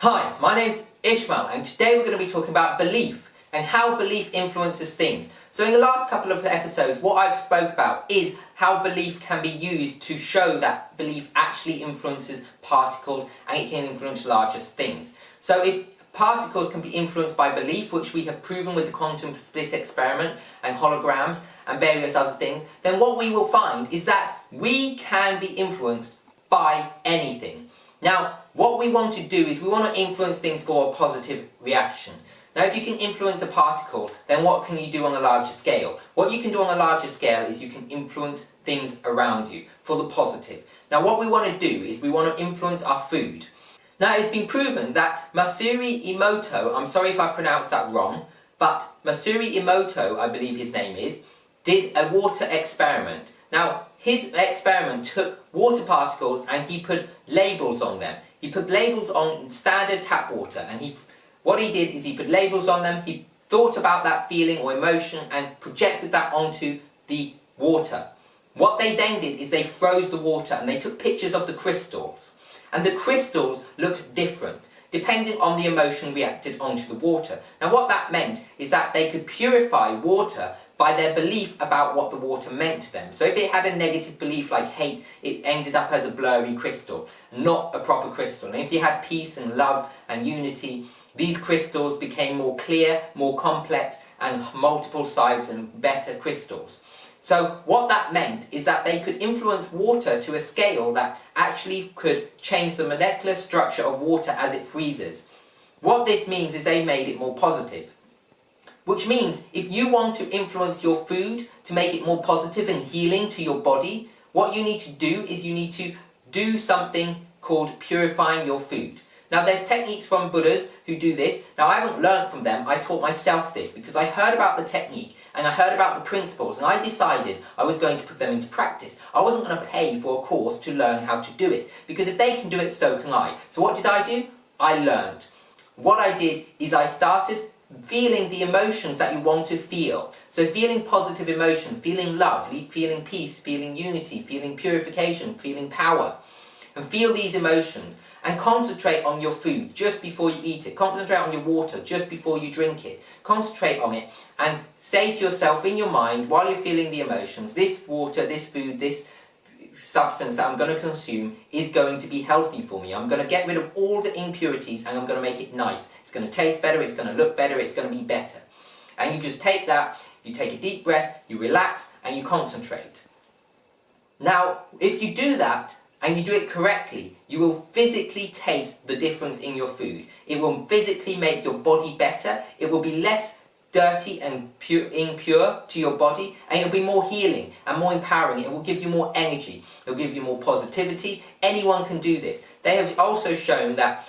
Hi, my name's Ishmael and today we're going to be talking about belief and how belief influences things. So in the last couple of episodes what I've spoke about is how belief can be used to show that belief actually influences particles and it can influence larger things. So if particles can be influenced by belief, which we have proven with the quantum split experiment and holograms and various other things, then what we will find is that we can be influenced by anything. Now, what we want to do is we want to influence things for a positive reaction. Now, if you can influence a particle, then what can you do on a larger scale? What you can do on a larger scale is you can influence things around you for the positive. Now, what we want to do is we want to influence our food. Now, it's been proven that Masaru Emoto, I'm sorry if I pronounced that wrong, but Masaru Emoto, I believe his name is, did a water experiment. Now, his experiment took water particles and he put labels on them. He put labels on standard tap water and what he did is he put labels on them, he thought about that feeling or emotion and projected that onto the water. What they then did is they froze the water and they took pictures of the crystals. And the crystals looked different depending on the emotion reacted onto the water. Now what that meant is that they could purify water by their belief about what the water meant to them. So if it had a negative belief like hate, it ended up as a blurry crystal, not a proper crystal. And if you had peace and love and unity, these crystals became more clear, more complex, and multiple sides and better crystals. So what that meant is that they could influence water to a scale that actually could change the molecular structure of water as it freezes. What this means is they made it more positive. Which means if you want to influence your food to make it more positive and healing to your body, what you need to do is you need to do something called purifying your food. Now there's techniques from Buddhas who do this. Now I haven't learned from them, I taught myself this because I heard about the technique and I heard about the principles and I decided I was going to put them into practice. I wasn't going to pay for a course to learn how to do it because if they can do it, so can I. So what did I do? I learned. What I did is I started feeling the emotions that you want to feel. So feeling positive emotions, feeling love, feeling peace, feeling unity, feeling purification, feeling power. And feel these emotions and concentrate on your food just before you eat it. Concentrate on your water just before you drink it. Concentrate on it and say to yourself in your mind while you're feeling the emotions, this water, this food, this substance that I'm going to consume is going to be healthy for me. I'm going to get rid of all the impurities and I'm going to make it nice. It's going to taste better, it's going to look better, it's going to be better. And you just take that, you take a deep breath, you relax and you concentrate. Now, if you do that and you do it correctly, you will physically taste the difference in your food. It will physically make your body better, it will be less dirty and impure to your body, and it'll be more healing and more empowering. It will give you more energy, it will give you more positivity. Anyone can do this. They have also shown that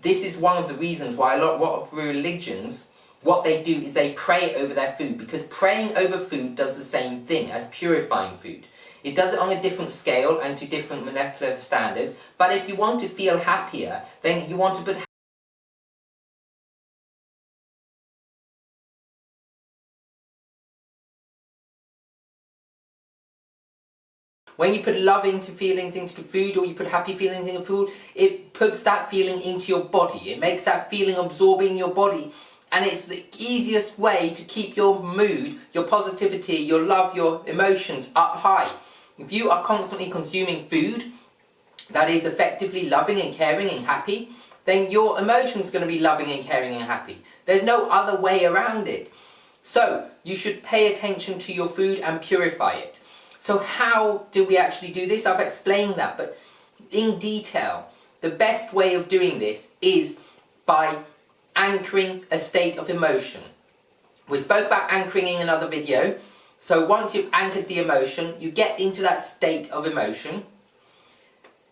this is one of the reasons why a lot of religions, what they do is they pray over their food, because praying over food does the same thing as purifying food. It does it on a different scale and to different molecular standards, but if you want to feel happier, then you want to put when you put love into feelings into food, or you put happy feelings into food, it puts that feeling into your body. It makes that feeling absorbing your body. And it's the easiest way to keep your mood, your positivity, your love, your emotions up high. If you are constantly consuming food that is effectively loving and caring and happy, then your emotions are going to be loving and caring and happy. There's no other way around it. So you should pay attention to your food and purify it. So how do we actually do this? I've explained that, but in detail, the best way of doing this is by anchoring a state of emotion. We spoke about anchoring in another video. So once you've anchored the emotion, you get into that state of emotion.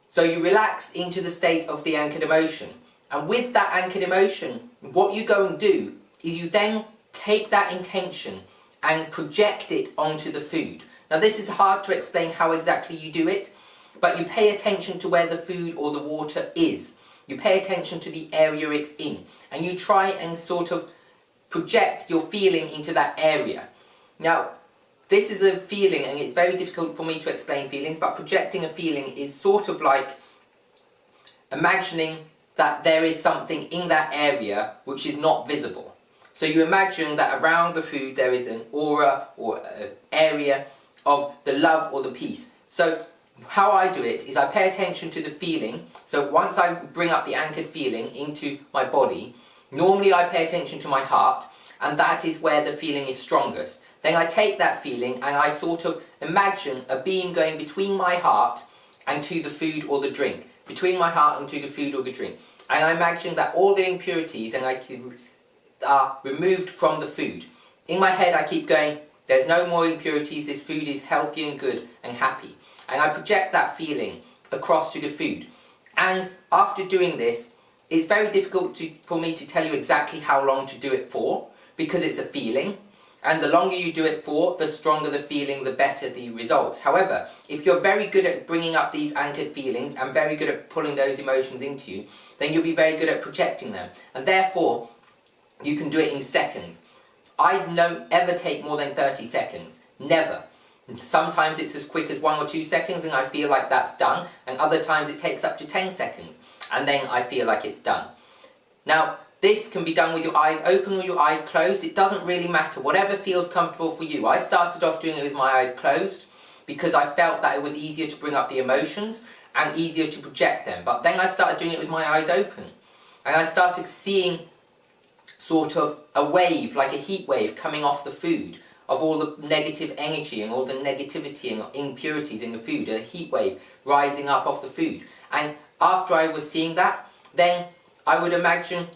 So you relax into the state of the anchored emotion. And with that anchored emotion, what you go and do is you then take that intention and project it onto the food. Now this is hard to explain how exactly you do it, but you pay attention to where the food or the water is. You pay attention to the area it's in, and you try and sort of project your feeling into that area. Now, this is a feeling, and it's very difficult for me to explain feelings, but projecting a feeling is sort of like imagining that there is something in that area which is not visible. So you imagine that around the food there is an aura or an area of the love or the peace. So how I do it is I pay attention to the feeling. So once I bring up the anchored feeling into my body, normally I pay attention to my heart, and that is where the feeling is strongest. Then I take that feeling and I sort of imagine a beam going between my heart and to the food or the drink. Between my heart and to the food or the drink. And I imagine that all the impurities are removed from the food. In my head I keep going, there's no more impurities, this food is healthy and good and happy. And I project that feeling across to the food. And after doing this, it's very difficult for me to tell you exactly how long to do it for, because it's a feeling. And the longer you do it for, the stronger the feeling, the better the results. However, if you're very good at bringing up these anchored feelings and very good at pulling those emotions into you, then you'll be very good at projecting them. And therefore, you can do it in seconds. I don't ever take more than 30 seconds. Never. Sometimes it's as quick as 1 or 2 seconds and I feel like that's done. And other times it takes up to 10 seconds. And then I feel like it's done. Now, this can be done with your eyes open or your eyes closed. It doesn't really matter. Whatever feels comfortable for you. I started off doing it with my eyes closed because I felt that it was easier to bring up the emotions and easier to project them. But then I started doing it with my eyes open. And I started seeing sort of a wave, like a heat wave coming off the food of all the negative energy and all the negativity and impurities in the food. A heat wave rising up off the food. And after I was seeing that, then I would imagine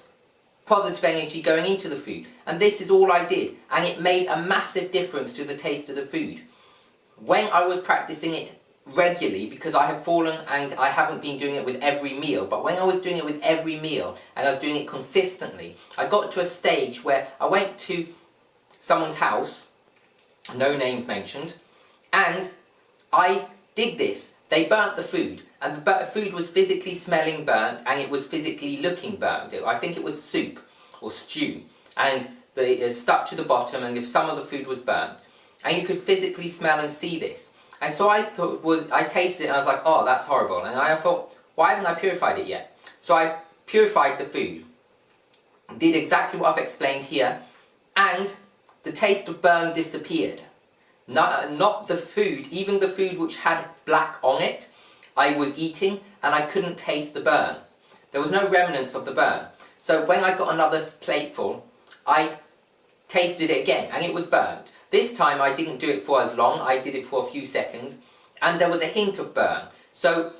positive energy going into the food. And this is all I did. And it made a massive difference to the taste of the food. When I was practicing it regularly, because I have fallen and I haven't been doing it with every meal, but when I was doing it with every meal and I was doing it consistently, I got to a stage where I went to someone's house, no names mentioned, and I did this. They burnt the food, and the food was physically smelling burnt, and it was physically looking burnt. I think it was soup or stew, and it stuck to the bottom, and if some of the food was burnt, and you could physically smell and see this. And so I tasted it, and I was like, oh, that's horrible. And I thought, why haven't I purified it yet? So I purified the food, did exactly what I've explained here, and the taste of burn disappeared. Not the food, even the food which had black on it, I was eating and I couldn't taste the burn. There was no remnants of the burn. So when I got another plateful, I tasted it again and it was burnt. This time I didn't do it for as long, I did it for a few seconds, and there was a hint of burn. So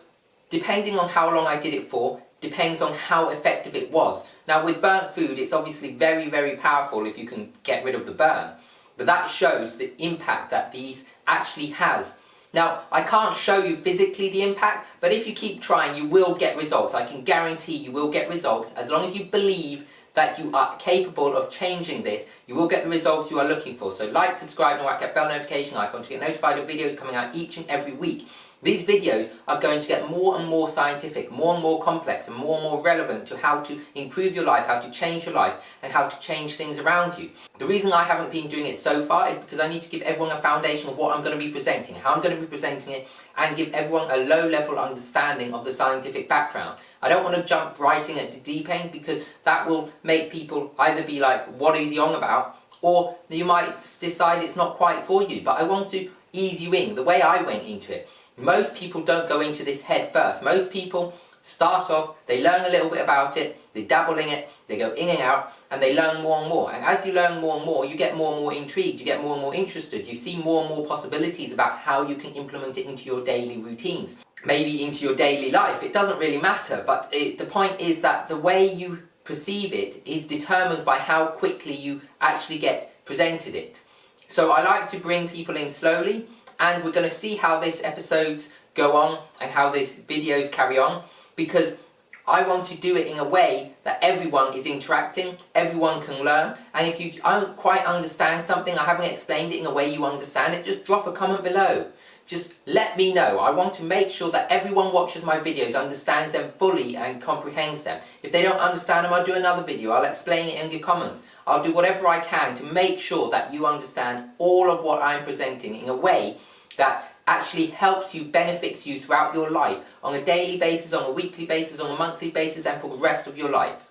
depending on how long I did it for, depends on how effective it was. Now with burnt food, it's obviously very, very powerful if you can get rid of the burn. But that shows the impact that these actually has. Now, I can't show you physically the impact, but if you keep trying, you will get results. I can guarantee you will get results. As long as you believe that you are capable of changing this, you will get the results you are looking for. So like, subscribe, and whack that bell notification icon to get notified of videos coming out each and every week. These videos are going to get more and more scientific, more and more complex, and more relevant to how to improve your life, how to change your life, and how to change things around you. The reason I haven't been doing it so far is because I need to give everyone a foundation of what I'm going to be presenting, how I'm going to be presenting it, and give everyone a low-level understanding of the scientific background. I don't want to jump right in at the deep end, because that will make people either be like, what is he on about? Or you might decide it's not quite for you. But I want to ease you in, the way I went into it. Most people don't go into this head first. Most people start off, they learn a little bit about it, they dabble in it, they go in and out, and they learn more and more. And as you learn more and more, you get more and more intrigued, you get more and more interested, you see more and more possibilities about how you can implement it into your daily routines, maybe into your daily life. It doesn't really matter, but the point is that the way you perceive it is determined by how quickly you actually get presented it. So I like to bring people in slowly, and we're going to see how these episodes go on and how these videos carry on, because I want to do it in a way that everyone is interacting, everyone can learn, and if you don't quite understand something, I haven't explained it in a way you understand it, just drop a comment below. Just let me know. I want to make sure that everyone watches my videos, understands them fully and comprehends them. If they don't understand them, I'll do another video. I'll explain it in the comments. I'll do whatever I can to make sure that you understand all of what I'm presenting in a way that actually helps you, benefits you throughout your life on a daily basis, on a weekly basis, on a monthly basis, and for the rest of your life.